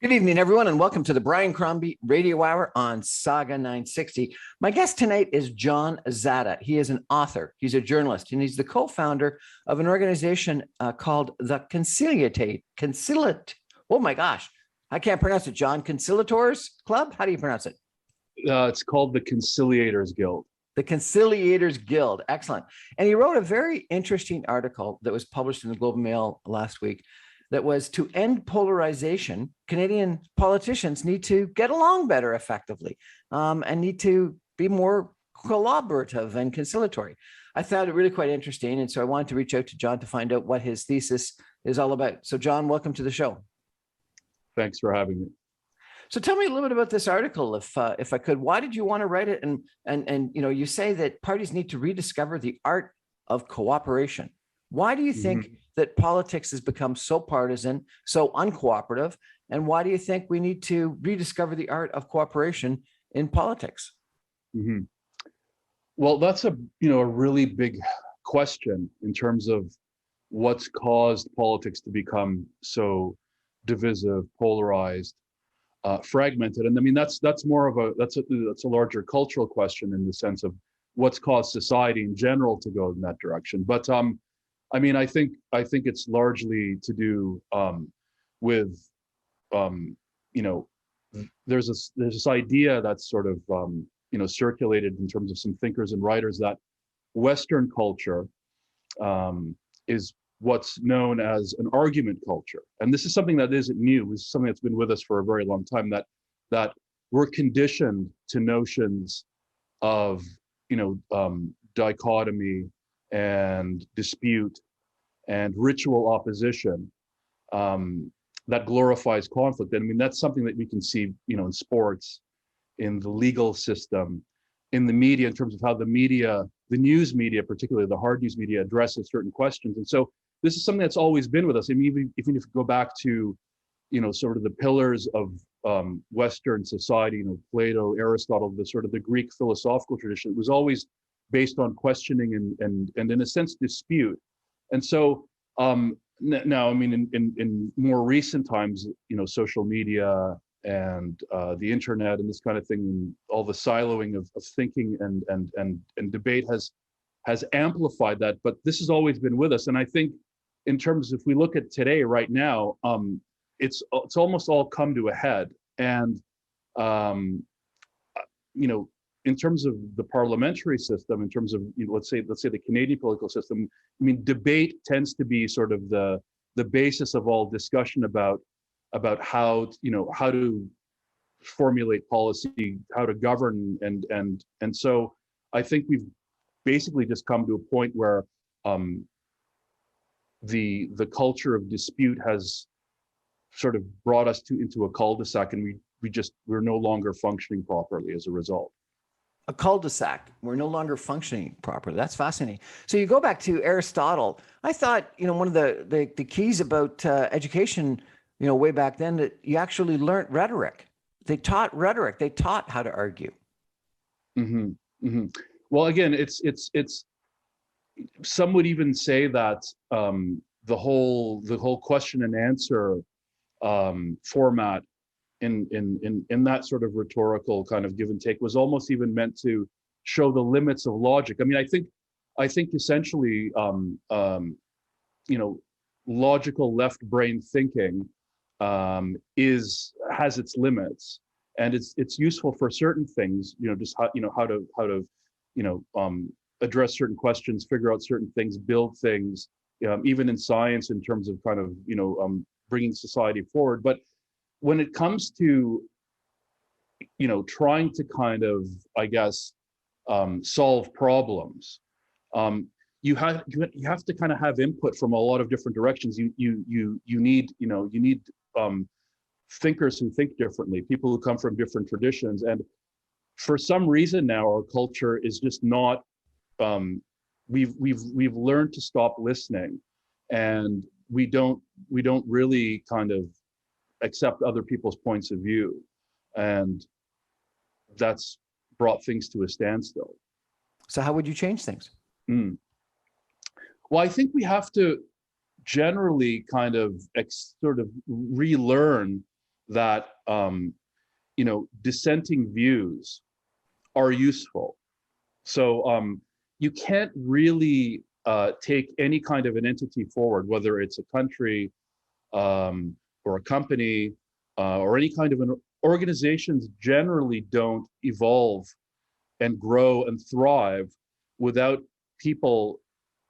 Good evening, everyone, and welcome to the Brian Crombie Radio Hour on Saga 960. My guest tonight is John Zada. He is an author, he's a journalist, and he's the co-founder of an organization called the Oh my gosh, I can't pronounce it, John. Conciliators Club? How do you pronounce it? It's called the Conciliators Guild. The Conciliators Guild. Excellent. And he wrote a very interesting article that was published in the Globe and Mail last week that was to end polarization. Canadian politicians need to get along better effectively and need to be more collaborative and conciliatory. I found it really quite interesting. And so I wanted to reach out to John to find out what his thesis is all about. So John, welcome to the show. Thanks for having me. So tell me a little bit about this article, if I could. Why did you want to write it? And you know, you say that parties need to rediscover the art of cooperation. Why do you think that politics has become so partisan, so uncooperative? And why do you think we need to rediscover the art of cooperation in politics? Well, that's a really big question in terms of what's caused politics to become so divisive, polarized, fragmented. And I mean, that's more of a larger cultural question in the sense of what's caused society in general to go in that direction. But I mean, I think it's largely to do with there's this idea that's sort of circulated in terms of some thinkers and writers that Western culture is what's known as an argument culture, and this is something that isn't new. This is something that's been with us for a very long time. That we're conditioned to notions of dichotomy and dispute and ritual opposition that glorifies conflict. And I mean, that's something that we can see, in sports, in the legal system, in the media, in terms of how the news media, particularly the hard news media, addresses certain questions. And so this is something that's always been with us. I mean, even if you go back to, sort of the pillars of Western society, Plato, Aristotle, the Greek philosophical tradition, it was always based on questioning and in a sense dispute. And so now, I mean, in more recent times, social media and the internet and this kind of thing, and all the siloing of thinking and debate has amplified that. But this has always been with us. And I think in terms, if we look at today, right now, it's almost all come to a head. And in terms of the parliamentary system, in terms of let's say the Canadian political system, I mean, debate tends to be sort of the basis of all discussion about how to formulate policy, how to govern, and so I think we've basically just come to a point where the culture of dispute has sort of brought us into a cul-de-sac, and we're no longer functioning properly as a result. A cul-de-sac. We're no longer functioning properly. That's fascinating. So you go back to Aristotle. I thought, one of the keys about education, way back then, that you actually learned rhetoric. They taught rhetoric. They taught how to argue. Well, again, it's some would even say that the whole question and answer format in that sort of rhetorical kind of give and take was almost even meant to show the limits of logic. I mean, I think essentially, logical left brain thinking has its limits, and it's useful for certain things. Just how to address certain questions, figure out certain things, build things, even in science in terms of kind of bringing society forward. But when it comes to, trying to kind of, I guess, solve problems, you have to kind of have input from a lot of different directions. You need thinkers who think differently, people who come from different traditions, and for some reason now our culture is just not. We've learned to stop listening, and we don't really kind of accept other people's points of view, and that's brought things to a standstill. So how would you change things? Well, I think we have to generally kind of sort of relearn that dissenting views are useful. So you can't really take any kind of an entity forward, whether it's a country or a company or any kind of an organizations generally don't evolve and grow and thrive without people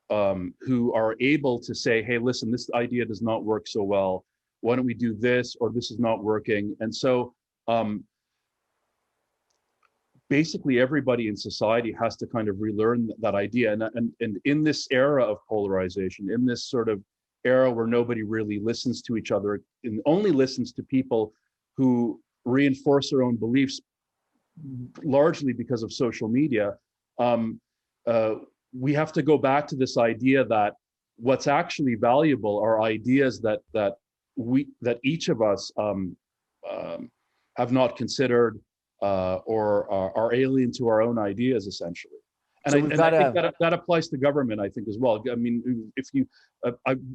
who are able to say, hey, listen, this idea does not work so well. Why don't we do this? Or this is not working. And so basically everybody in society has to kind of relearn that idea. And in this era of polarization, in this sort of era where nobody really listens to each other and only listens to people who reinforce their own beliefs, largely because of social media, we have to go back to this idea that what's actually valuable are ideas that each of us have not considered or are alien to our own ideas, essentially. And So I think that applies to government, I think, as well. I mean, if you,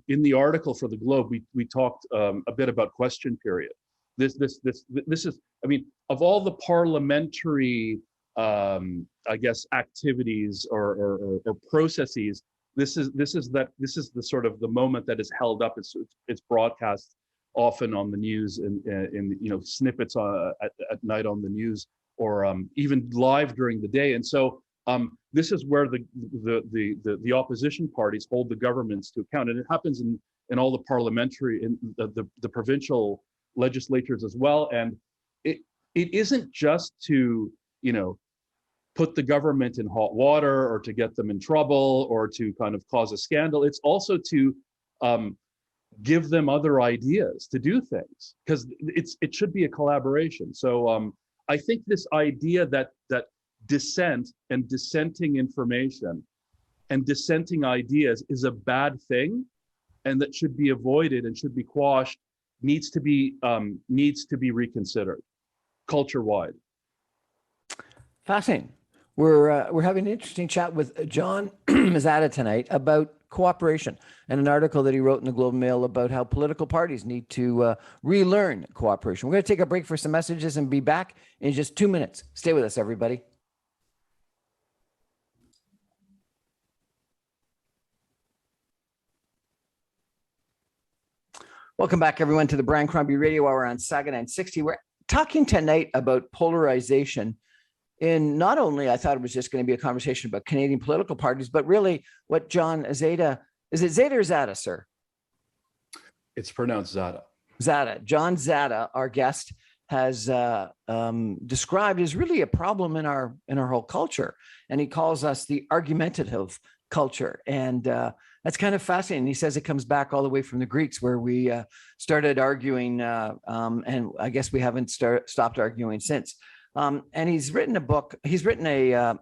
in the article for the Globe, we talked a bit about question period. This is, I mean, of all the parliamentary, I guess, activities or processes, this is the sort of the moment that is held up. It's broadcast often on the news in snippets at night on the news, or even live during the day. And so this is where the opposition parties hold the governments to account, and it happens in all the parliamentary, in the provincial legislatures as well. And it isn't just to put the government in hot water or to get them in trouble or to kind of cause a scandal. It's also to give them other ideas to do things, because it should be a collaboration. So I think this idea that dissent and dissenting information and dissenting ideas is a bad thing and that should be avoided and should be quashed needs to be reconsidered culture-wide. Fascinating. We're having an interesting chat with John Zada tonight about cooperation and an article that he wrote in the Globe and Mail about how political parties need to relearn cooperation. We're going to take a break for some messages and be back in just 2 minutes. Stay with us, everybody. Welcome back, everyone, to the Brian Crombie Radio Hour on Saga 960. We're talking tonight about polarization. In not only, I thought it was just going to be a conversation about Canadian political parties, but really what John Zada, is it Zada or Zada, sir? It's pronounced Zada. Zada. John Zada, our guest, has described as really a problem in our whole culture. And he calls us the argumentative culture. And that's kind of fascinating. He says it comes back all the way from the Greeks, where we started arguing, and I guess we haven't stopped arguing since. And he's written a book. He's written an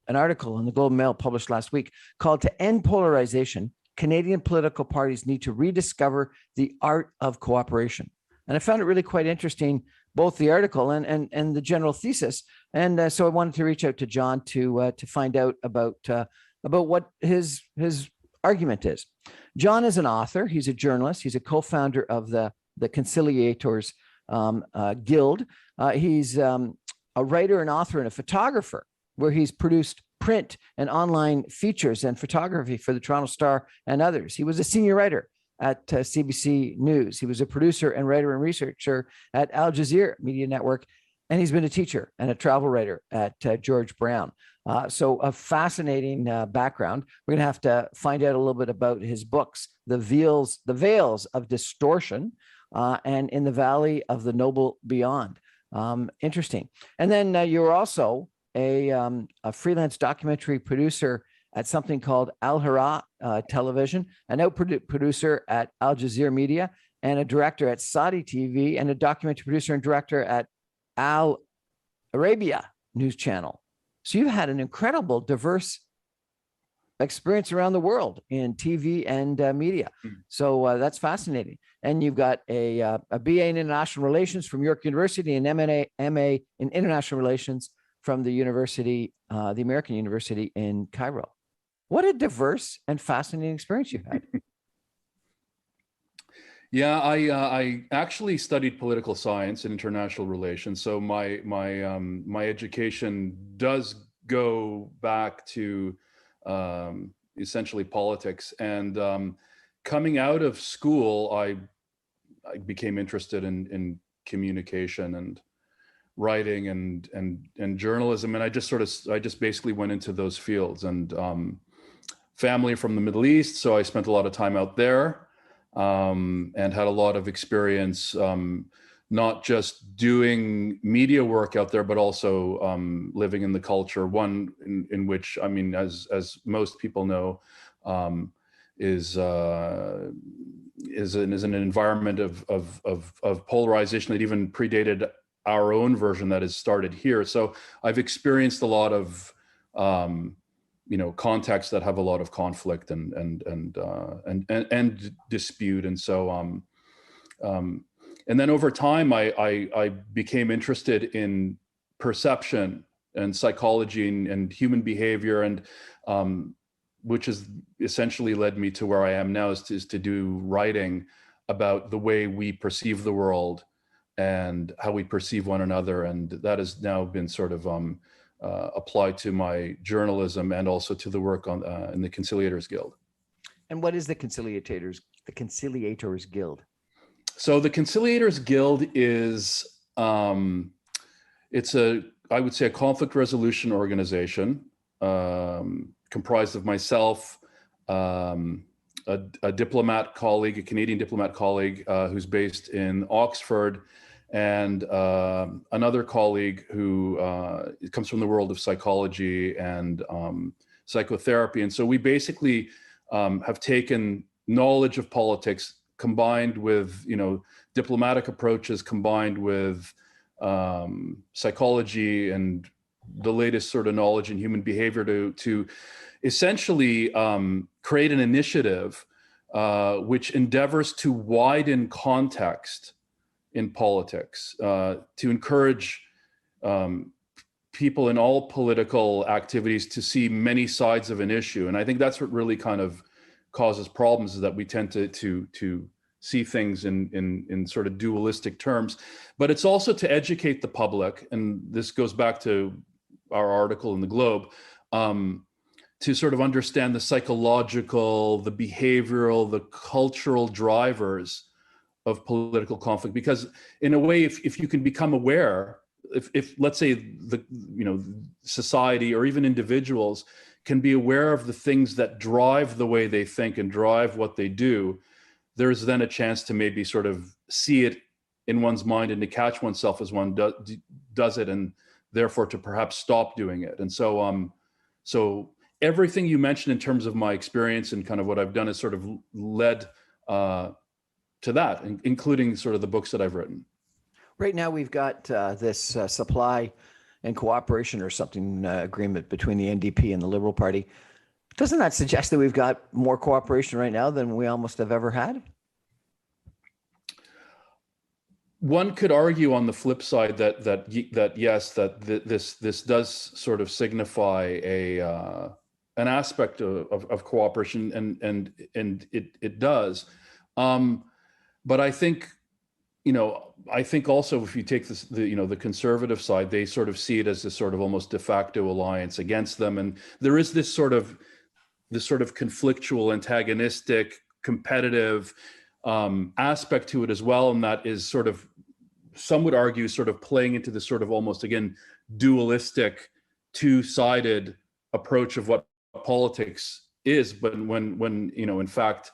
article in the Globe and Mail published last week called "To End Polarization: Canadian Political Parties Need to Rediscover the Art of Cooperation." And I found it really quite interesting, both the article and the general thesis. And so I wanted to reach out to John to find out about what his argument is. John is an author. He's a journalist. He's a co-founder of the Conciliators Guild. He's a writer and author and a photographer, where he's produced print and online features and photography for the Toronto Star and others. He was a senior writer at CBC News. He was a producer and writer and researcher at Al Jazeera Media Network, and he's been a teacher and a travel writer at George Brown. So a fascinating background. We're going to have to find out a little bit about his books, The Veils of Distortion, and In the Valley of the Noble Beyond. Interesting. And then you're also a freelance documentary producer at something called Al Hira Television, an producer at Al Jazeera Media, and a director at Saudi TV, and a documentary producer and director at Al Arabia News Channel. So you've had an incredible, diverse experience around the world in TV and media. So that's fascinating. And you've got a BA in International Relations from York University and MA in International Relations from the American University in Cairo. What a diverse and fascinating experience you've had. Yeah, I actually studied political science and international relations. So my education does go back to essentially politics. And coming out of school, I became interested in communication and writing and journalism, and I just basically went into those fields. And family from the Middle East, so I spent a lot of time out there, and had a lot of experience, not just doing media work out there, but also living in the culture. One in which, I mean, as most people know, is an environment of polarization that even predated our own version that has started here. So I've experienced a lot of contexts that have a lot of conflict and dispute. And so and then over time I became interested in perception and psychology and human behavior, and which has essentially led me to where I am now, is to do writing about the way we perceive the world and how we perceive one another. And that has now been sort of applied to my journalism and also to the work on in the Conciliators Guild. And what is the Conciliators Guild? So the Conciliators Guild is it's I would say a conflict resolution organization, comprised of myself, a diplomat colleague, a Canadian diplomat colleague who's based in Oxford, and another colleague who comes from the world of psychology and psychotherapy. And so we basically have taken knowledge of politics combined with, diplomatic approaches, combined with psychology and the latest sort of knowledge in human behavior to essentially create an initiative which endeavors to widen context in politics, to encourage people in all political activities to see many sides of an issue. And I think that's what really kind of causes problems, is that we tend to see things in sort of dualistic terms. But it's also to educate the public, and this goes back to our article in the Globe, to sort of understand the psychological, the behavioral, the cultural drivers of political conflict. Because in a way, if you can become aware, if let's say the society or even individuals can be aware of the things that drive the way they think and drive what they do, there's then a chance to maybe sort of see it in one's mind and to catch oneself as one does it, and therefore to perhaps stop doing it. And so so everything you mentioned in terms of my experience and kind of what I've done has sort of led to that, including sort of the books that I've written. Right now, we've got this supply and cooperation or something agreement between the NDP and the Liberal Party. Doesn't that suggest that we've got more cooperation right now than we almost have ever had? One could argue on the flip side that yes, that this does sort of signify an aspect of cooperation, and it does. But I think, I think also if you take this, the conservative side, they sort of see it as this sort of almost de facto alliance against them, and there is this sort of conflictual, antagonistic, competitive aspect to it as well, and that is sort of, some would argue, sort of playing into this sort of almost, again, dualistic, two-sided approach of what politics is. But when in fact,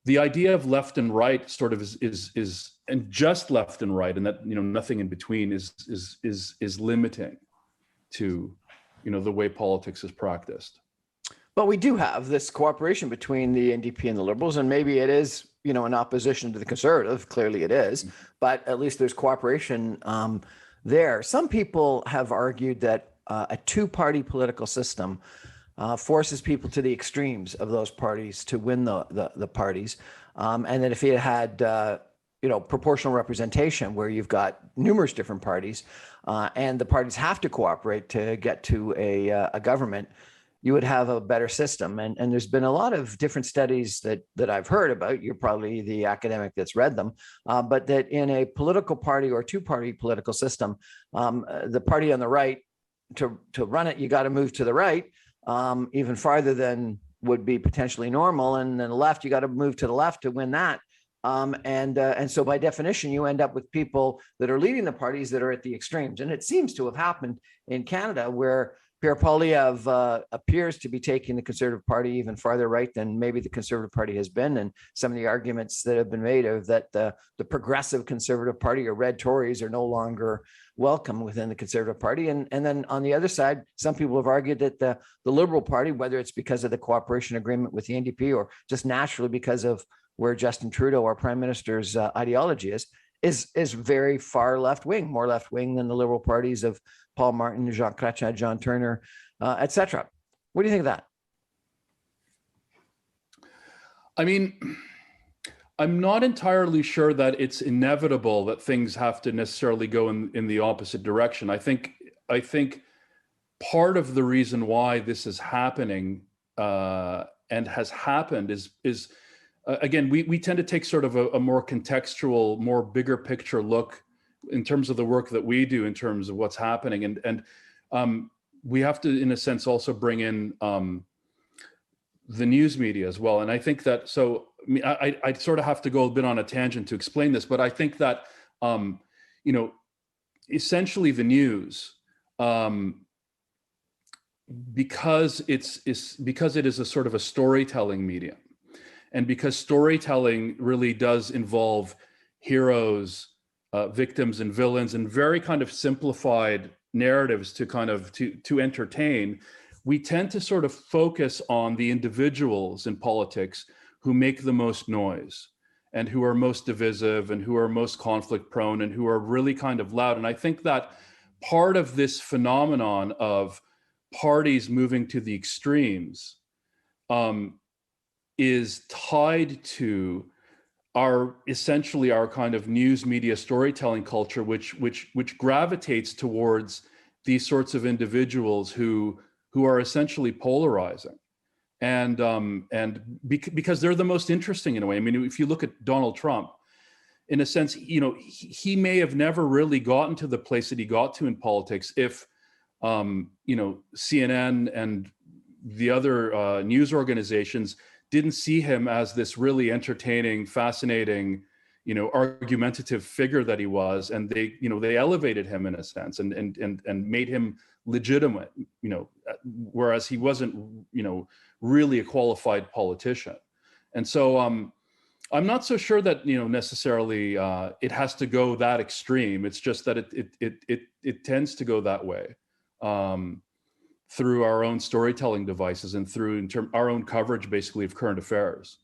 the idea of left and right sort of is and just left and right, and that nothing in between is limiting to the way politics is practiced. But we do have this cooperation between the NDP and the Liberals, and maybe it is, in opposition to the Conservative. Clearly it is, but at least there's cooperation there. Some people have argued that a two-party political system forces people to the extremes of those parties to win the parties, and that if you had proportional representation where you've got numerous different parties and the parties have to cooperate to get to a government, you would have a better system. And there's been a lot of different studies that I've heard about. You're probably the academic that's read them, but that in a political party or two-party political system, the party on the right, to run it, you got to move to the right, even farther than would be potentially normal. And then the left, you got to move to the left to win that. And so by definition, you end up with people that are leading the parties that are at the extremes. And it seems to have happened in Canada, where Pierre Poilievre appears to be taking the Conservative Party even farther right than maybe the Conservative Party has been. And some of the arguments that have been made of that the progressive Conservative Party or red Tories are no longer welcome within the Conservative Party. And then on the other side, some people have argued that the Liberal Party, whether it's because of the cooperation agreement with the NDP or just naturally because of where Justin Trudeau, our Prime Minister's ideology is very far left wing, more left wing than the Liberal parties of Paul Martin, Jean Chrétien, John Turner, etc. What do you think of that? I mean, I'm not entirely sure that it's inevitable that things have to necessarily go in the opposite direction. I think part of the reason why this is happening and has happened is again, we tend to take sort of a more contextual, more bigger picture look in terms of the work that we do, in terms of what's happening. And we have to, in a sense, also bring in the news media as well. And I think that, so I sort of have to go a bit on a tangent to explain this, but I think that, essentially the news, because it is a sort of a storytelling medium, and because storytelling really does involve heroes, victims and villains, and very kind of simplified narratives to entertain, we tend to sort of focus on the individuals in politics who make the most noise and who are most divisive and who are most conflict prone and who are really kind of loud. And I think that part of this phenomenon of parties moving to the extremes is tied to essentially our kind of news media storytelling culture, which gravitates towards these sorts of individuals who are essentially polarizing, and because they're the most interesting in a way. I mean, if you look at Donald Trump, in a sense, he may have never really gotten to the place that he got to in politics if CNN and the other news organizations didn't see him as this really entertaining, fascinating, argumentative figure that he was, and they elevated him in a sense and made him legitimate, whereas he wasn't, really a qualified politician. And so I'm not so sure that necessarily it has to go that extreme. It's just that it tends to go that way. Through our own storytelling devices and through our own coverage, basically, of current affairs.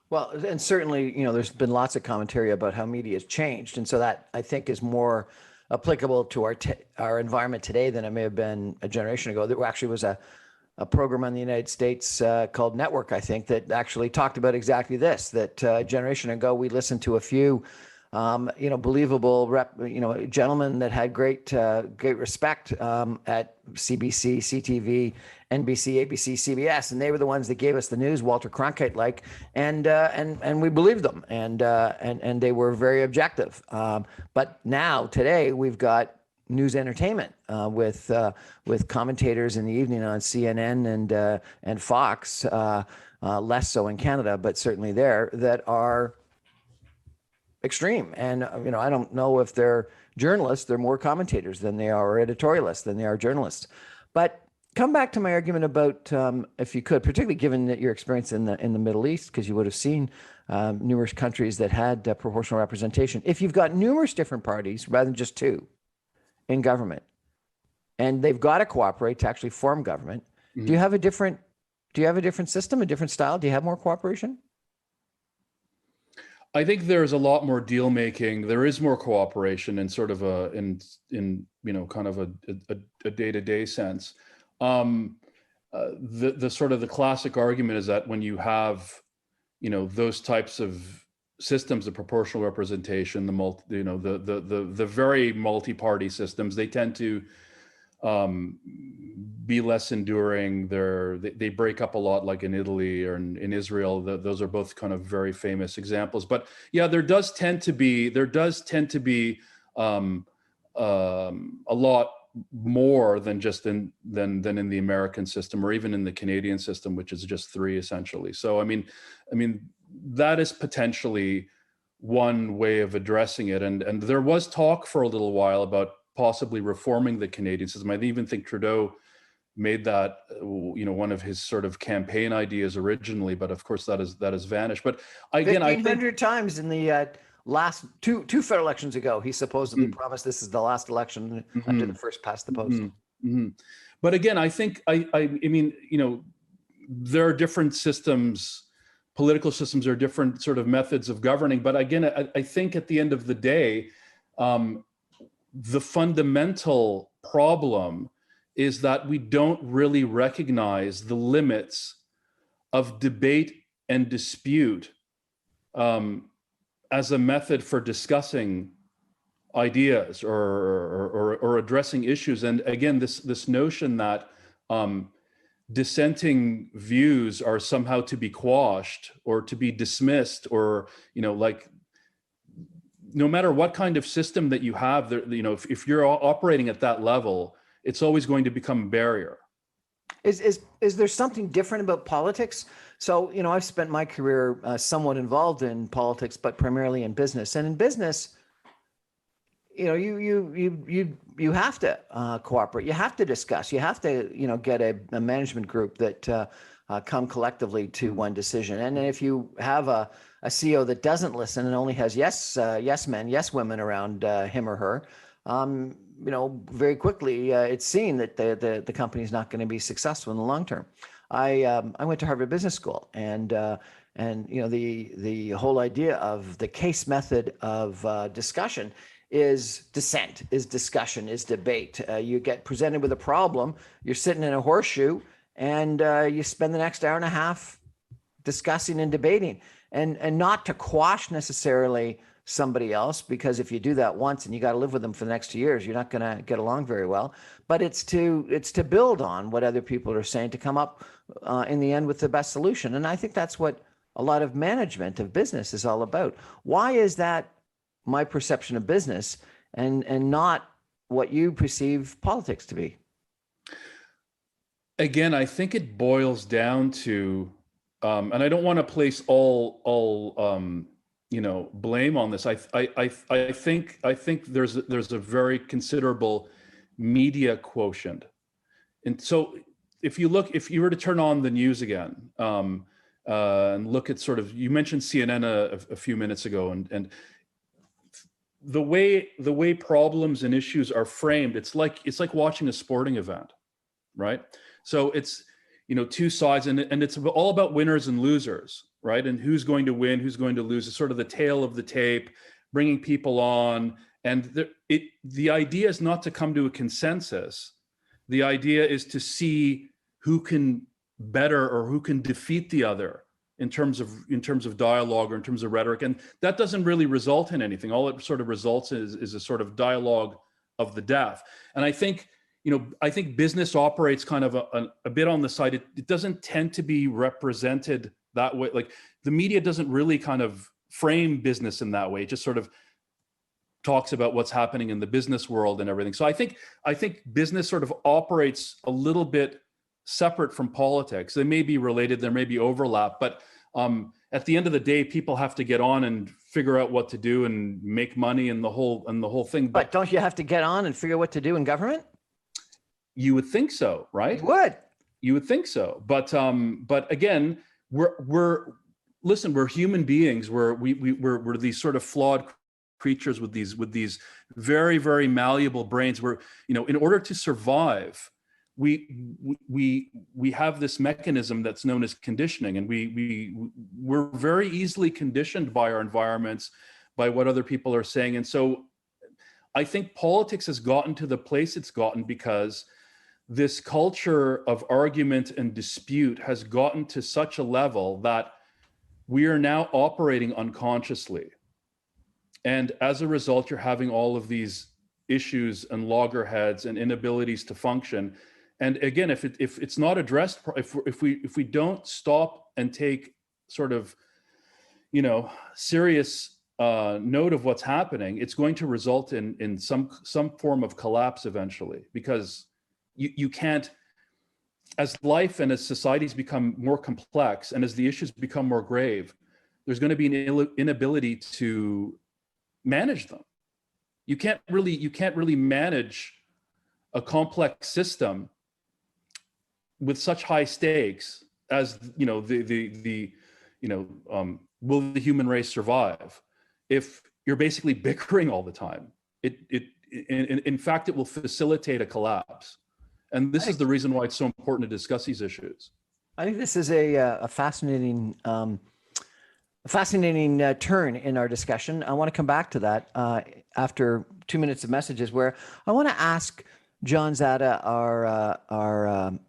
Well, and certainly, there's been lots of commentary about how media has changed. And so that, I think, is more applicable to our environment today than it may have been a generation ago. There actually was a program on the United States called Network, I think, that actually talked about exactly this, that a generation ago, we listened to a few believable gentlemen that had great respect at CBC, CTV, NBC, ABC, CBS, and they were the ones that gave us the news, Walter Cronkite and we believed them, and they were very objective. But now today we've got news entertainment with commentators in the evening on CNN and Fox, less so in Canada, but certainly there, that are extreme. And, I don't know if they're journalists, they're more commentators than they are, or editorialists than they are journalists. But come back to my argument about, if you could, particularly given that your experience in the Middle East, because you would have seen numerous countries that had proportional representation. If you've got numerous different parties rather than just two in government, and they've got to cooperate to actually form government, mm-hmm. do you have a different system, a different style? Do you have more cooperation? I think there's a lot more deal making. There is more cooperation in sort of kind of a day-to-day sense. The sort of the classic argument is that when you have, those types of systems of proportional representation, the very multi-party systems, they tend to be less enduring. They break up a lot, like in Italy or in Israel. Those are both kind of very famous examples. But yeah, there does tend to be a lot more than just than in the American system, or even in the Canadian system, which is just 3 essentially. So I mean that is potentially one way of addressing it. And there was talk for a little while about possibly reforming the Canadian system. I even think Trudeau made that one of his sort of campaign ideas originally, but of course that has vanished. But again, 1,500 times in the last two federal elections ago, he supposedly promised this is the last election under the first past the post. But again, I think I mean, there are different systems, political systems, are different sort of methods of governing. But again, I think at the end of the day, the fundamental problem is that we don't really recognize the limits of debate and dispute as a method for discussing ideas or addressing issues. And again, this notion that dissenting views are somehow to be quashed or to be dismissed, or like, no matter what kind of system that you have, if you're operating at that level, it's always going to become a barrier. Is there something different about politics? So, I've spent my career somewhat involved in politics, but primarily in business. And in business, you have to cooperate. You have to discuss. You have to, get a management group that come collectively to one decision. And if you have a CEO that doesn't listen and only has yes men, yes women around him or her, very quickly it's seen that the company is not going to be successful in the long term. I went to Harvard Business School, and the whole idea of the case method of discussion is dissent, is discussion, is debate. You get presented with a problem, you're sitting in a horseshoe, and you spend the next hour and a half discussing and debating, and not to quash necessarily somebody else, because if you do that once and you got to live with them for the next 2 years, you're not going to get along very well. But it's to build on what other people are saying to come up in the end with the best solution. And I think that's what a lot of management of business is all about. Why is that my perception of business and not what you perceive politics to be? Again, I think it boils down to, and I don't want to place all blame on this. I think there's a very considerable media quotient, and so if you were to turn on the news again and look at sort of, you mentioned CNN a few minutes ago, and the way problems and issues are framed, it's like watching a sporting event, right? So it's two sides, and it's all about winners and losers, right? And who's going to win, who's going to lose. It's sort of the tale of the tape, bringing people on. And the idea is not to come to a consensus. The idea is to see who can better or who can defeat the other in terms of dialogue or in terms of rhetoric. And that doesn't really result in anything. All it sort of results in is a sort of dialogue of the deaf. And I think business operates kind of a bit on the side. It doesn't tend to be represented that way. Like, the media doesn't really kind of frame business in that way. It just sort of talks about what's happening in the business world and everything. So I think business sort of operates a little bit separate from politics. They may be related, there may be overlap, but at the end of the day, people have to get on and figure out what to do and make money and the whole thing. But don't you have to get on and figure out what to do in government? You would think so, right? You would think so, but again, we're human beings. We're these sort of flawed creatures with these very, very malleable brains. In order to survive, we have this mechanism that's known as conditioning, and we're very easily conditioned by our environments, by what other people are saying. And so I think politics has gotten to the place it's gotten because this culture of argument and dispute has gotten to such a level that we are now operating unconsciously. And as a result, you're having all of these issues and loggerheads and inabilities to function. And again, if it's not addressed, if we don't stop and take sort of, you know, serious note of what's happening, it's going to result in some form of collapse eventually, because you can't, as life and as societies become more complex and as the issues become more grave, there's going to be an inability to manage them. You can't really manage a complex system with such high stakes as, you know, will the human race survive if you're basically bickering all the time? In fact, it will facilitate a collapse. And this is the reason why it's so important to discuss these issues. I think this is a fascinating turn in our discussion. I want to come back to that after 2 minutes of messages, where I want to ask John Zada, our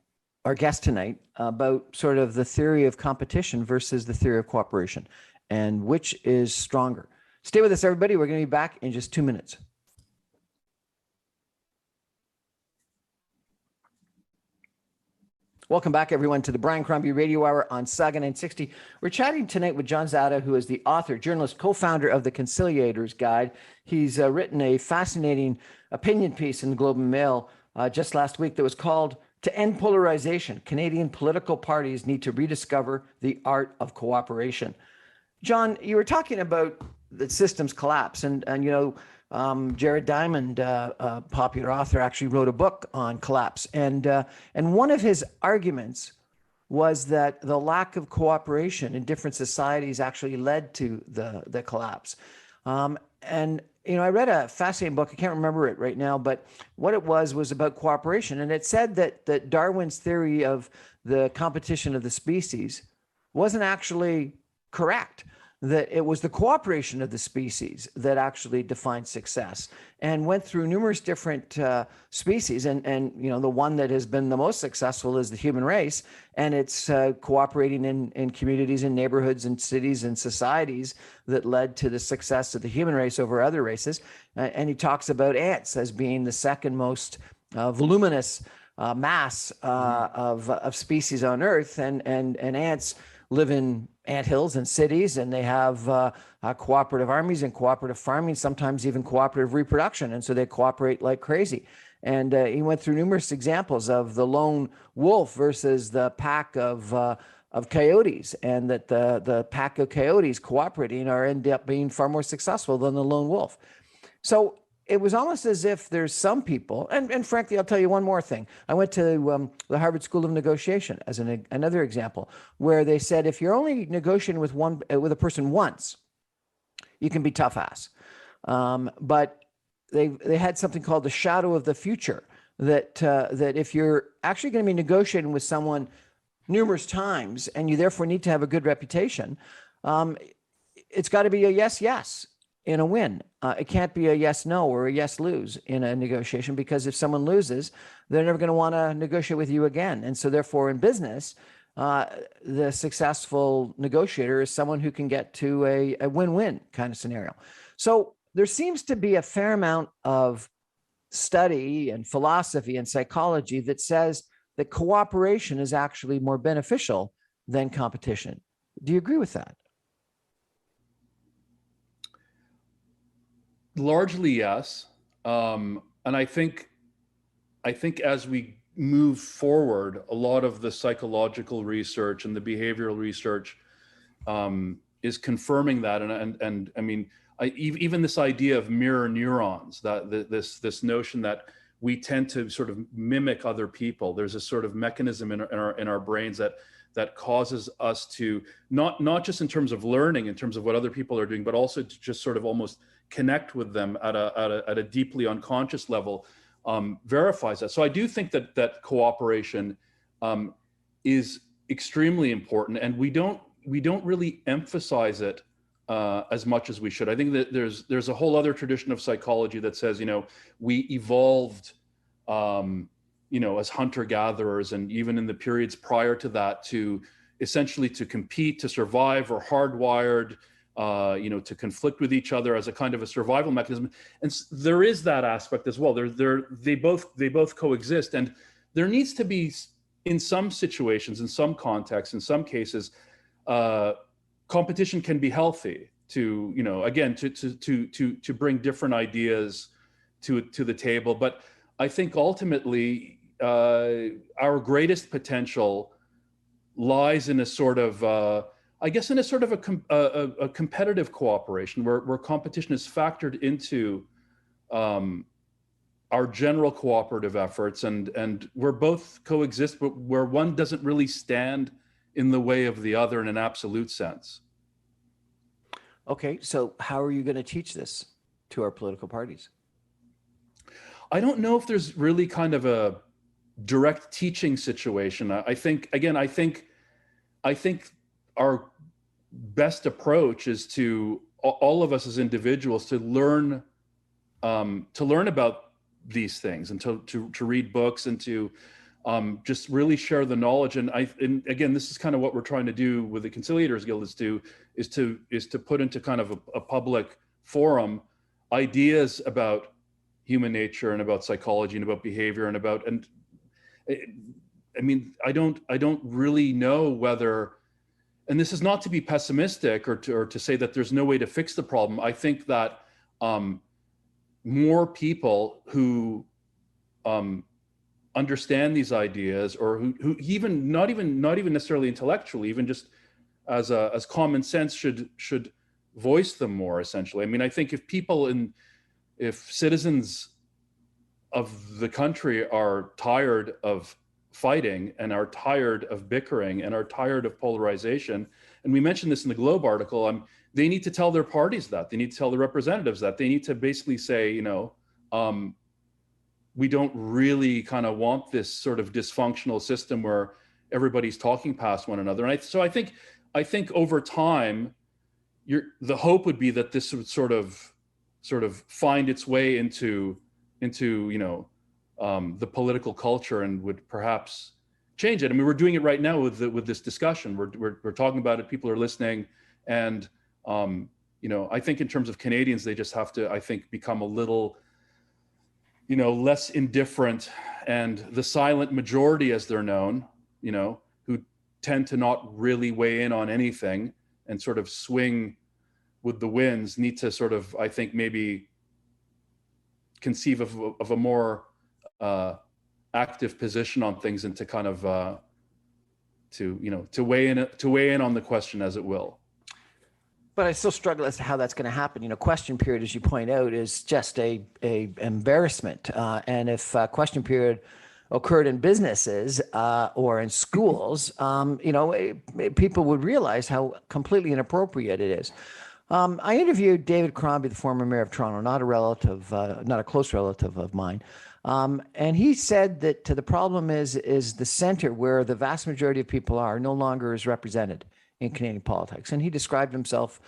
guest tonight, about sort of the theory of competition versus the theory of cooperation, and which is stronger. Stay with us, everybody. We're going to be back in just 2 minutes. Welcome back, everyone, to the Brian Crombie Radio Hour on Saga 960. We're chatting tonight with John Zada, who is the author, journalist, co-founder of The Conciliator's Guide. He's written a fascinating opinion piece in the Globe and Mail just last week that was called "To End Polarization, Canadian Political Parties Need to Rediscover the Art of Cooperation." John, you were talking about the system's collapse, and you know, Jared Diamond, a popular author, actually wrote a book on collapse. And one of his arguments was that the lack of cooperation in different societies actually led to the collapse. And, you know, I read a fascinating book. I can't remember it right now, but what it was about cooperation. And it said that Darwin's theory of the competition of the species wasn't actually correct, that it was the cooperation of the species that actually defined success, and went through numerous different species. And you know, the one that has been the most successful is the human race, and it's cooperating in communities and neighborhoods and cities and societies that led to the success of the human race over other races. And he talks about ants as being the second most voluminous mass of species on Earth, and ants live in anthills and cities, and they have cooperative armies and cooperative farming, sometimes even cooperative reproduction. And so they cooperate like crazy. And he went through numerous examples of the lone wolf versus the pack of coyotes, and that the pack of coyotes cooperating end up being far more successful than the lone wolf. So it was almost as if there's some people, and frankly, I'll tell you one more thing. I went to the Harvard School of Negotiation as another example, where they said if you're only negotiating with a person once, you can be tough ass. But they had something called the shadow of the future, that if you're actually going to be negotiating with someone numerous times, and you therefore need to have a good reputation, it's got to be a yes in a win. It can't be a yes no or a yes lose in a negotiation, because if someone loses, they're never going to want to negotiate with you again. And so therefore in business, the successful negotiator is someone who can get to a win-win kind of scenario. So there seems to be a fair amount of study and philosophy and psychology that says that cooperation is actually more beneficial than competition. Do you agree with that? Largely, yes. And I think as we move forward, a lot of the psychological research and the behavioral research is confirming that. And I mean, even this idea of mirror neurons, that this notion that we tend to sort of mimic other people. There's a sort of mechanism in our brains that causes us to not just in terms of learning, in terms of what other people are doing, but also to just sort of almost connect with them at a deeply unconscious level, verifies that. So I do think that cooperation is extremely important, and we don't really emphasize it as much as we should. I think that there's a whole other tradition of psychology that says, you know, we evolved, you know, as hunter-gatherers, and even in the periods prior to that, to essentially to compete, to survive. We're hardwired to conflict with each other as a kind of a survival mechanism. And there is that aspect as well. They both coexist, and there needs to be, in some situations, in some contexts, in some cases, competition can be healthy to, again, to bring different ideas to the table. But I think ultimately our greatest potential lies in a sort of a competitive cooperation where competition is factored into our general cooperative efforts, and where both coexist, but where one doesn't really stand in the way of the other in an absolute sense. Okay, so how are you going to teach this to our political parties? I don't know if there's really kind of a direct teaching situation. I think our best approach is to all of us as individuals to learn about these things, and to read books, and to just really share the knowledge. And again, this is kind of what we're trying to do with the Conciliators Guild, is to put into kind of a public forum ideas about human nature, and about psychology, and about behavior, I don't really know whether, and this is not to be pessimistic or to say that there's no way to fix the problem. I think that more people who understand these ideas, or who even not even necessarily intellectually, even just as common sense, should voice them more, essentially. I think if citizens of the country are tired of fighting, and are tired of bickering, and are tired of polarization, and we mentioned this in the Globe article, they need to tell their parties that. They need to tell the representatives that. They need to basically say, we don't really kind of want this sort of dysfunctional system where everybody's talking past one another. And so I think over time, the hope would be that this would sort of find its way into the political culture, and would perhaps change it. We're doing it right now with this discussion. We're talking about it. People are listening, and I think in terms of Canadians, they just have to, become a little, less indifferent, and the silent majority, as they're known, who tend to not really weigh in on anything and sort of swing with the winds, need to sort of, maybe conceive of a more active position on things, and to kind of to weigh in on the question, as it will. But I still struggle as to how that's going to happen. Question period, as you point out, is just a embarrassment. And if question period occurred in businesses or in schools, people would realize how completely inappropriate it is. I interviewed David Crombie, the former mayor of Toronto, not a close relative of mine. And he said that the problem is the center, where the vast majority of people are, no longer is represented in Canadian politics. And he described himself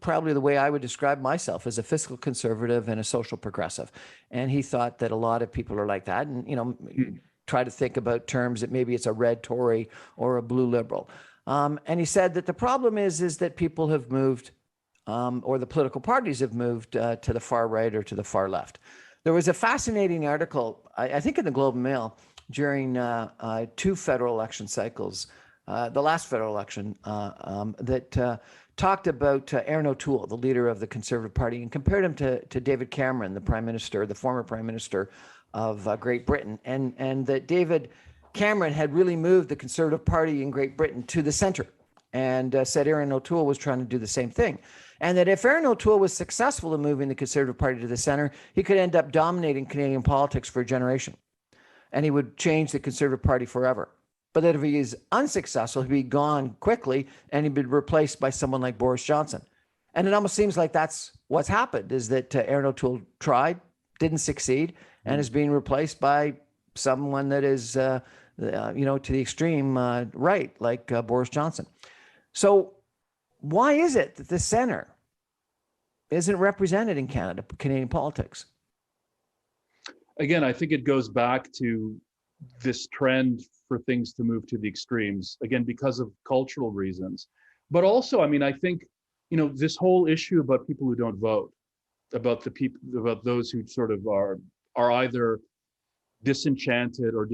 probably the way I would describe myself, as a fiscal conservative and a social progressive. And he thought that a lot of people are like that. And, try to think about terms that maybe it's a red Tory or a blue liberal. And he said that the problem is that people have moved, or the political parties have moved to the far right or to the far left. There was a fascinating article, I think in the Globe and Mail, during two federal election cycles, the last federal election, that talked about Aaron O'Toole, the leader of the Conservative Party, and compared him to David Cameron, the former Prime Minister of Great Britain, and that David Cameron had really moved the Conservative Party in Great Britain to the center, and said Aaron O'Toole was trying to do the same thing. And that if Aaron O'Toole was successful in moving the Conservative Party to the center, he could end up dominating Canadian politics for a generation, and he would change the Conservative Party forever. But that if he is unsuccessful, he'd be gone quickly, and he'd be replaced by someone like Boris Johnson. And it almost seems like that's what's happened, is that Aaron O'Toole tried, didn't succeed, and is being replaced by someone that is, to the extreme right, like Boris Johnson. So why is it that the center isn't represented in Canadian politics? Again, I think it goes back to this trend for things to move to the extremes, again, because of cultural reasons. But also, I think this whole issue about people who don't vote, about those who sort of are either disenchanted or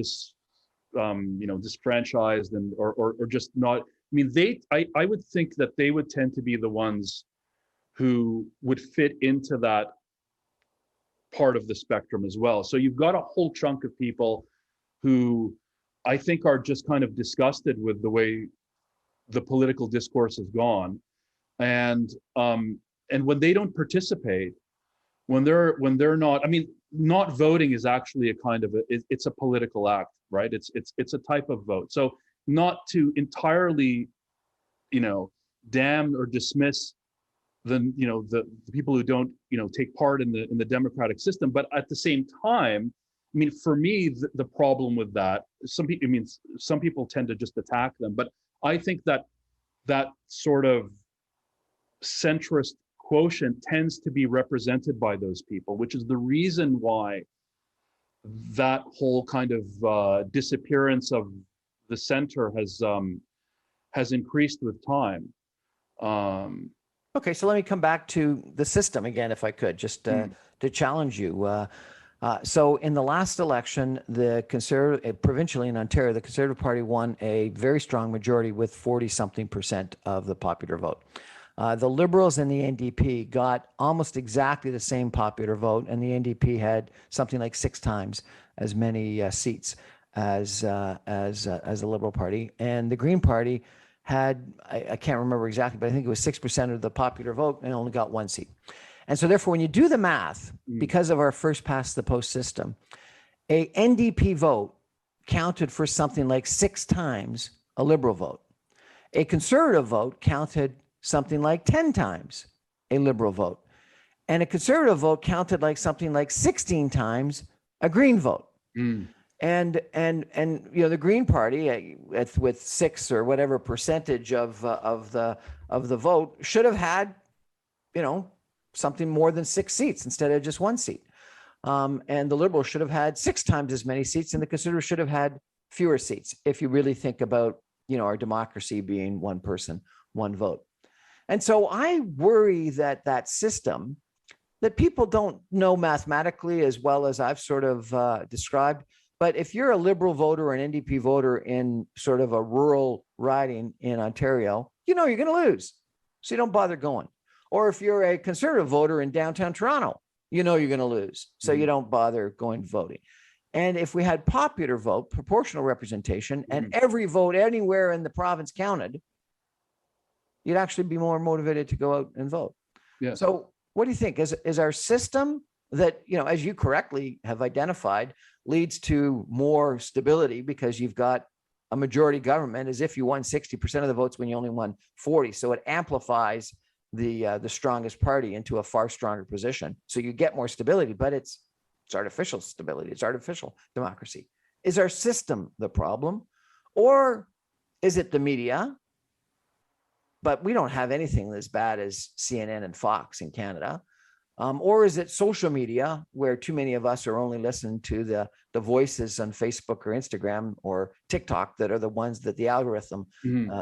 disfranchised or just not. I mean, I would think that they would tend to be the ones who would fit into that part of the spectrum as well. So you've got a whole chunk of people who I think are just kind of disgusted with the way the political discourse has gone, and when they don't participate, when they're not, I mean, not voting is actually a kind of it's a political act, right? It's a type of vote. So not to entirely, damn or dismiss the people who don't take part in the democratic system, but at the same time, I mean, for me, the problem with that, some people tend to just attack them, but I think that sort of centrist quotient tends to be represented by those people, which is the reason why that whole kind of disappearance of the center has increased with time. Okay, so let me come back to the system again, if I could, just to challenge you. So in the last election, provincially in Ontario, the Conservative Party won a very strong majority with 40-something% of the popular vote. The Liberals and the NDP got almost exactly the same popular vote, and the NDP had something like 6 times as many seats as the Liberal Party, and the Green Party had, I can't remember exactly, but I think it was 6% of the popular vote and only got 1 seat. And so therefore, when you do the math, because of our first past the post system, a NDP vote counted for something like 6 times a Liberal vote. A Conservative vote counted something like 10 times a Liberal vote. And a Conservative vote counted like something like 16 times a Green vote. And the Green Party with 6 or whatever percentage of the vote should have had, something more than 6 seats instead of just 1 seat. And the Liberals should have had 6 times as many seats, and the Conservatives should have had fewer seats. If you really think about, our democracy being one person, one vote. And so I worry that system that people don't know mathematically as well as I've sort of described. But if you're a Liberal voter or an NDP voter in sort of a rural riding in Ontario, you're going to lose. So you don't bother going. Or if you're a Conservative voter in downtown Toronto, you're going to lose. So you don't bother going voting. And if we had popular vote, proportional representation, and every vote anywhere in the province counted, you'd actually be more motivated to go out and vote. Yeah. So what do you think? Is our system that, as you correctly have identified, leads to more stability because you've got a majority government as if you won 60% of the votes when you only won 40. So it amplifies the strongest party into a far stronger position. So you get more stability, but it's artificial stability. It's artificial democracy. Is our system the problem, or is it the media? But we don't have anything as bad as CNN and Fox in Canada. Or is it social media where too many of us are only listening to the voices on Facebook or Instagram or TikTok that are the ones that the algorithm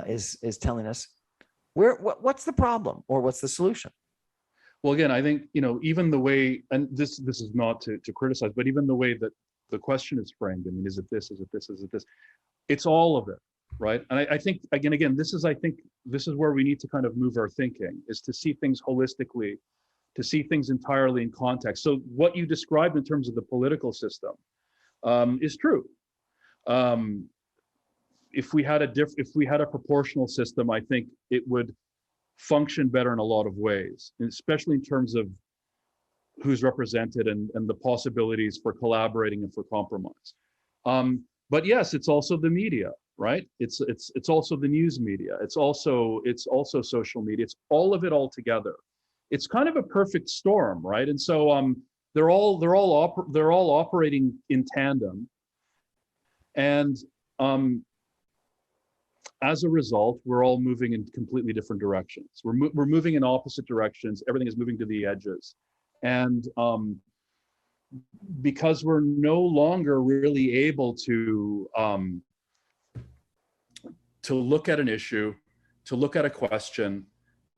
is telling us? What's the problem, or what's the solution? Well, again, I think, even the way, and this is not to criticize, but even the way that the question is framed, I mean, is it this, is it this, is it this? It's all of it, right? And I think, again, this is where we need to kind of move our thinking, is to see things holistically, to see things entirely in context. So what you described in terms of the political system is true. If we had a proportional system, I think it would function better in a lot of ways, especially in terms of who's represented and the possibilities for collaborating and for compromise. But yes, it's also the media, right? It's also the news media. It's also social media. It's all of it all together. It's kind of a perfect storm, right? And so they're all operating in tandem, and as a result, we're all moving in completely different directions. We're moving in opposite directions. Everything is moving to the edges, and because we're no longer really able to look at an issue, to look at a question,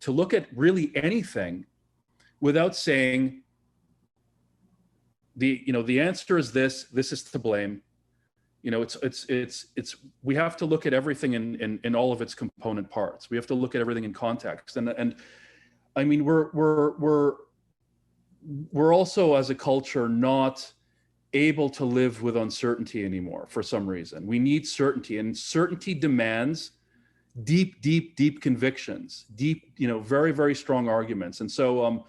to look at really anything without saying the answer is this is to blame. It's we have to look at everything in all of its component parts. We have to look at everything in context. And I mean, we're also as a culture not able to live with uncertainty anymore for some reason. We need certainty, and certainty demands deep convictions, very, very strong arguments. And so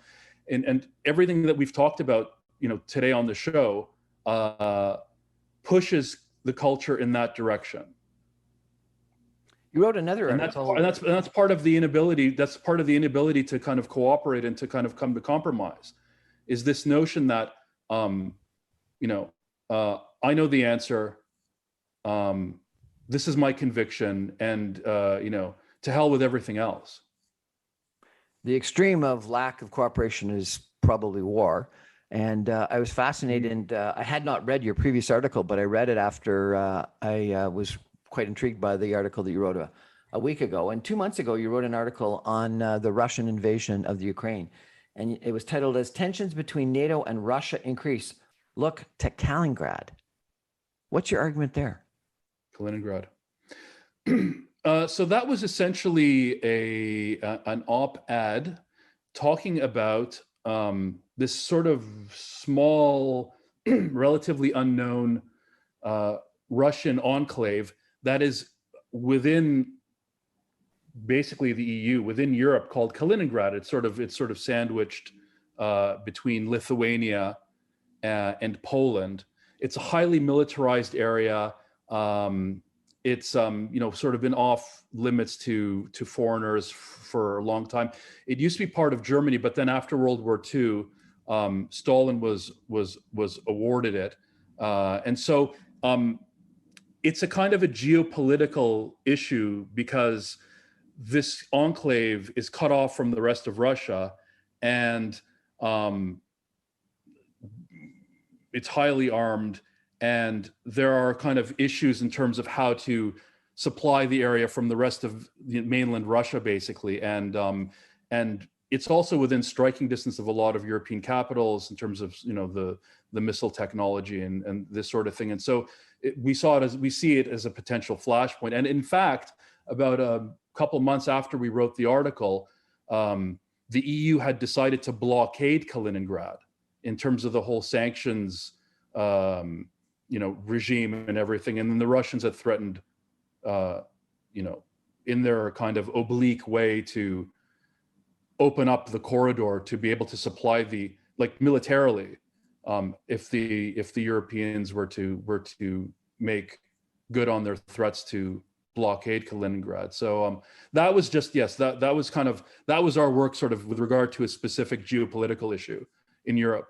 and everything that we've talked about today on the show pushes the culture in that direction. You wrote another article, and that's part of the inability. That's part of the inability to kind of cooperate and to kind of come to compromise. Is this notion that I know the answer. This is my conviction, and to hell with everything else. The extreme of lack of cooperation is probably war. And I was fascinated, and I had not read your previous article, but I read it after I was quite intrigued by the article that you wrote a week ago. And 2 months ago, you wrote an article on the Russian invasion of the Ukraine. And it was titled, "As Tensions Between NATO and Russia Increase, Look to Kaliningrad." What's your argument there? Kaliningrad. So that was essentially an op-ed talking about this sort of small, relatively unknown Russian enclave that is within basically the EU, within Europe, called Kaliningrad. It's sort of sandwiched between Lithuania and Poland. It's a highly militarized area. It's sort of been off limits to foreigners for a long time. It used to be part of Germany, but then after World War II, Stalin was awarded it, and so it's a kind of a geopolitical issue because this enclave is cut off from the rest of Russia, and it's highly armed. And there are kind of issues in terms of how to supply the area from the rest of the mainland Russia, basically. And it's also within striking distance of a lot of European capitals in terms of the missile technology and this sort of thing. And so we see it as a potential flashpoint. And in fact, about a couple months after we wrote the article, the EU had decided to blockade Kaliningrad in terms of the whole sanctions regime and everything. And then the Russians had threatened, in their kind of oblique way to open up the corridor to be able to supply militarily, if the Europeans were to make good on their threats to blockade Kaliningrad. So that was that was our work sort of with regard to a specific geopolitical issue in Europe.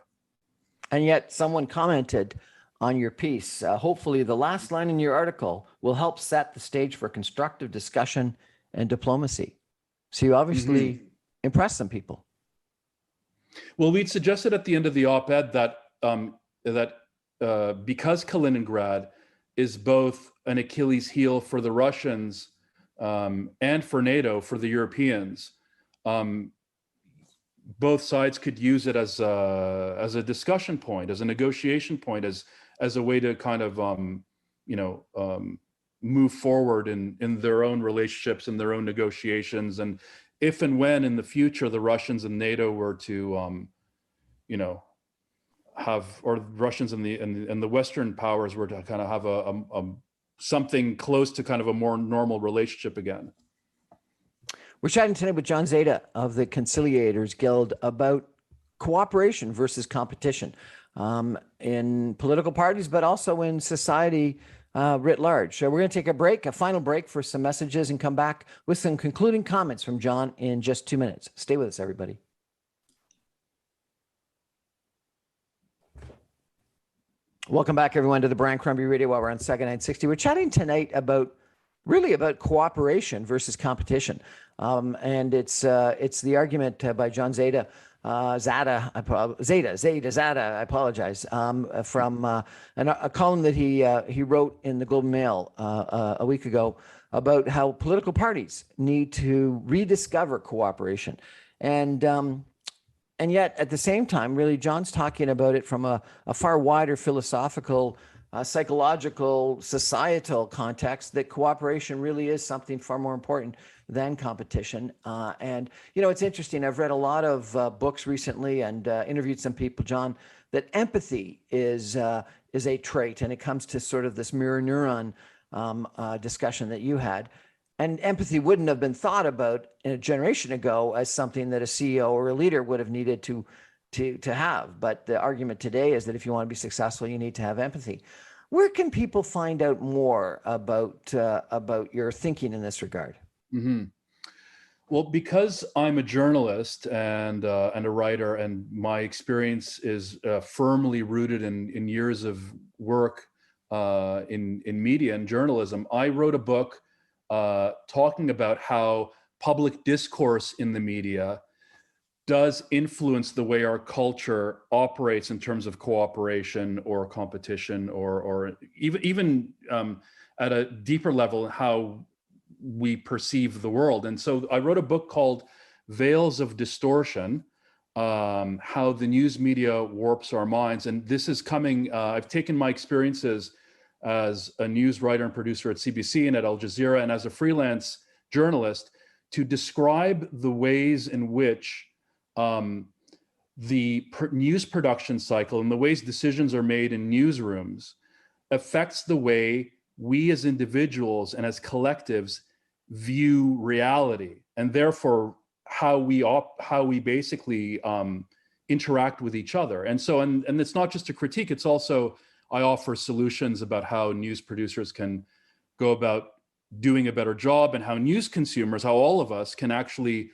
And yet someone commented on your piece, hopefully the last line in your article will help set the stage for constructive discussion and diplomacy. So you obviously impressed some people. Well, we'd suggested at the end of the op-ed that because Kaliningrad is both an Achilles heel for the Russians and for NATO, for the Europeans, both sides could use it as a discussion point, as a negotiation point, as a way to kind of move forward in their own relationships and their own negotiations. And if and when in the future the Russians and NATO were to or Russians and the Western powers were to kind of have a something close to kind of a more normal relationship again. We're chatting tonight with John Zada of the Conciliators Guild about cooperation versus competition in political parties, but also in society writ large. So we're going to take a final break for some messages, and come back with some concluding comments from John in just 2 minutes. Stay with us, everybody. Welcome back, everyone, to the Briancrombie Radio Hour on Second 960. We're chatting tonight about cooperation versus competition. And it's the argument by John Zada Zada, I apologize, from a column that he wrote in the Globe and Mail a week ago about how political parties need to rediscover cooperation. And yet, at the same time, really, John's talking about it from a far wider philosophical, psychological, societal context, that cooperation really is something far more important than competition. And, it's interesting. I've read a lot of books recently and interviewed some people, John, that empathy is a trait, and it comes to sort of this mirror neuron discussion that you had. And empathy wouldn't have been thought about a generation ago as something that a CEO or a leader would have needed to have. But the argument today is that if you want to be successful, you need to have empathy. Where can people find out more about your thinking in this regard? Mm-hmm. Well, because I'm a journalist and a writer, and my experience is firmly rooted in years of work in media and journalism, I wrote a book talking about how public discourse in the media does influence the way our culture operates in terms of cooperation or competition, or even at a deeper level, how we perceive the world. And so I wrote a book called Veils of Distortion, how the news media warps our minds. And this is coming, I've taken my experiences as a news writer and producer at CBC and at Al Jazeera, and as a freelance journalist, to describe the ways in which the news production cycle and the ways decisions are made in newsrooms affects the way we as individuals and as collectives view reality, and therefore how we basically interact with each other. And so, and it's not just a critique, it's also, I offer solutions about how news producers can go about doing a better job, and how news consumers, how all of us can actually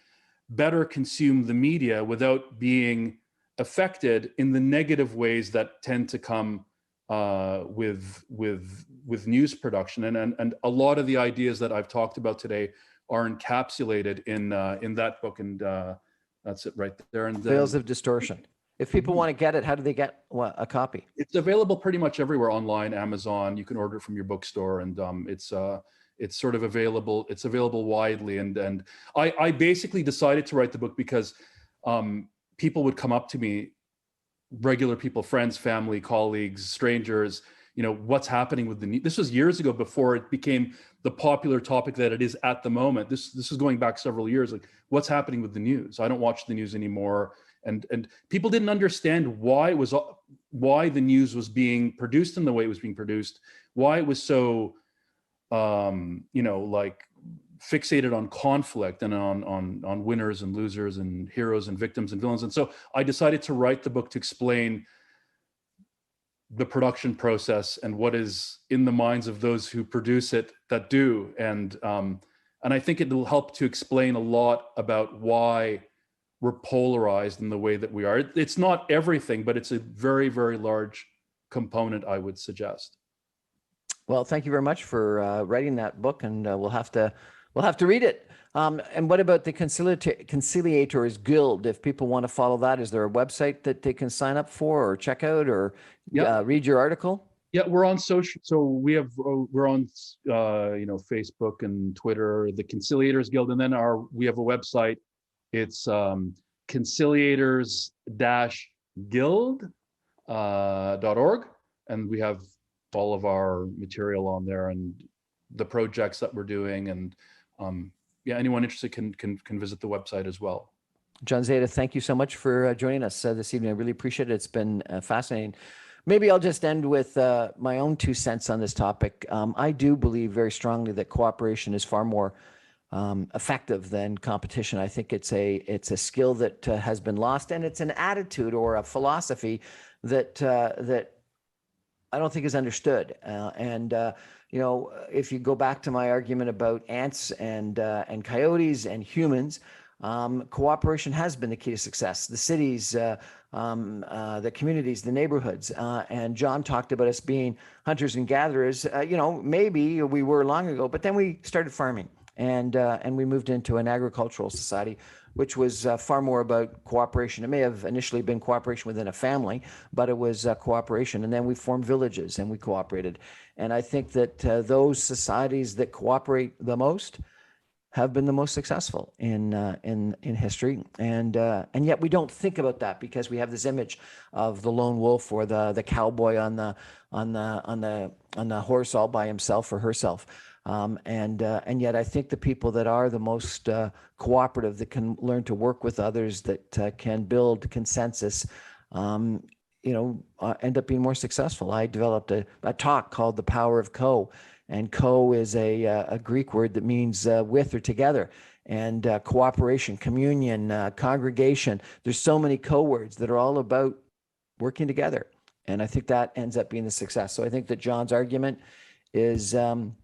better consume the media without being affected in the negative ways that tend to come with news production. And a lot of the ideas that I've talked about today are encapsulated in that book, and that's it right there. And Veils of Distortion. If people want to get it, how do they get a copy? It's available pretty much everywhere online, Amazon. You can order it from your bookstore, and it's sort of available. It's available widely. And I basically decided to write the book because people would come up to me, regular people, friends, family, colleagues, strangers, what's happening with the news. This was years ago, before it became the popular topic that it is at the moment. This is going back several years. Like, what's happening with the news? I don't watch the news anymore. And people didn't understand why the news was being produced in the way it was being produced, why it was so like fixated on conflict and on winners and losers and heroes and victims and villains. And so I decided to write the book to explain the production process and what is in the minds of those who produce it that do. And I think it will help to explain a lot about why we're polarized in the way that we are. It's not everything, but it's a very, very large component, I would suggest. Well, thank you very much for writing that book, and we'll have to read it. And what about the Conciliators Guild? If people want to follow that, is there a website that they can sign up for or check out, or read your article? Yeah, we're on social. So we're on Facebook and Twitter, the Conciliators Guild, and then we have a website. It's conciliators-guild.org, and we have all of our material on there and the projects that we're doing. And anyone interested can visit the website as well. John Zada, thank you so much for joining us this evening. I really appreciate it. It's been fascinating. Maybe I'll just end with my own 2 cents on this topic. I do believe very strongly that cooperation is far more effective than competition. I think it's a skill that has been lost, and it's an attitude or a philosophy that I don't think is understood. If you go back to my argument about ants and coyotes and humans, cooperation has been the key to success. The cities, the communities, the neighborhoods, and John talked about us being hunters and gatherers. Maybe we were long ago, but then we started farming, and we moved into an agricultural society which was far more about cooperation. It may have initially been cooperation within a family, but it was cooperation. And then we formed villages and we cooperated. And I think that those societies that cooperate the most have been the most successful in history, and yet we don't think about that because we have this image of the lone wolf or the cowboy on the horse all by himself or herself, and yet I think the people that are the most cooperative, that can learn to work with others, that can build consensus, end up being more successful. I developed a talk called "The Power of Co." And co is a Greek word that means with or together, and cooperation, communion, congregation. There's so many co-words that are all about working together. And I think that ends up being the success. So I think that John's argument is one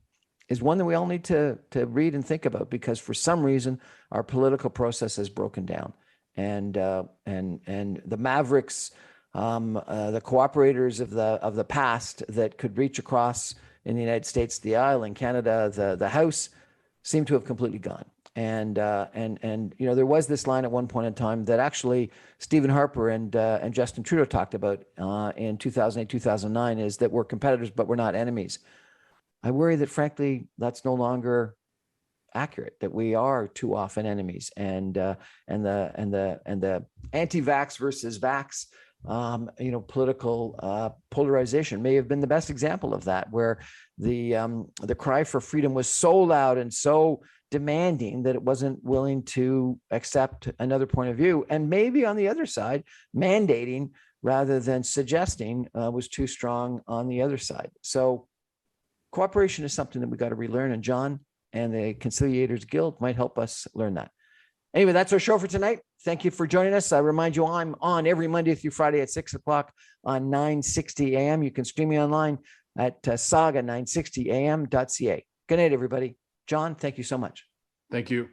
that we all need to read and think about, because for some reason our political process has broken down. And the mavericks, the cooperators of the past that could reach across in the United States, the aisle, in Canada, the House, seem to have completely gone. And there was this line at one point in time that actually Stephen Harper and Justin Trudeau talked about in 2008, 2009, is that we're competitors, but we're not enemies. I worry that, frankly, that's no longer accurate, that we are too often enemies, and the anti-vax versus vax political polarization may have been the best example of that, where the cry for freedom was so loud and so demanding that it wasn't willing to accept another point of view, and maybe on the other side, mandating rather than suggesting was too strong on the other side. So cooperation is something that we got to relearn, and John and the Conciliators Guild might help us learn that. Anyway, that's our show for tonight. Thank you for joining us. I remind you, I'm on every Monday through Friday at 6 o'clock on 960 AM. You can stream me online at saga960am.ca. Good night, everybody. John, thank you so much. Thank you.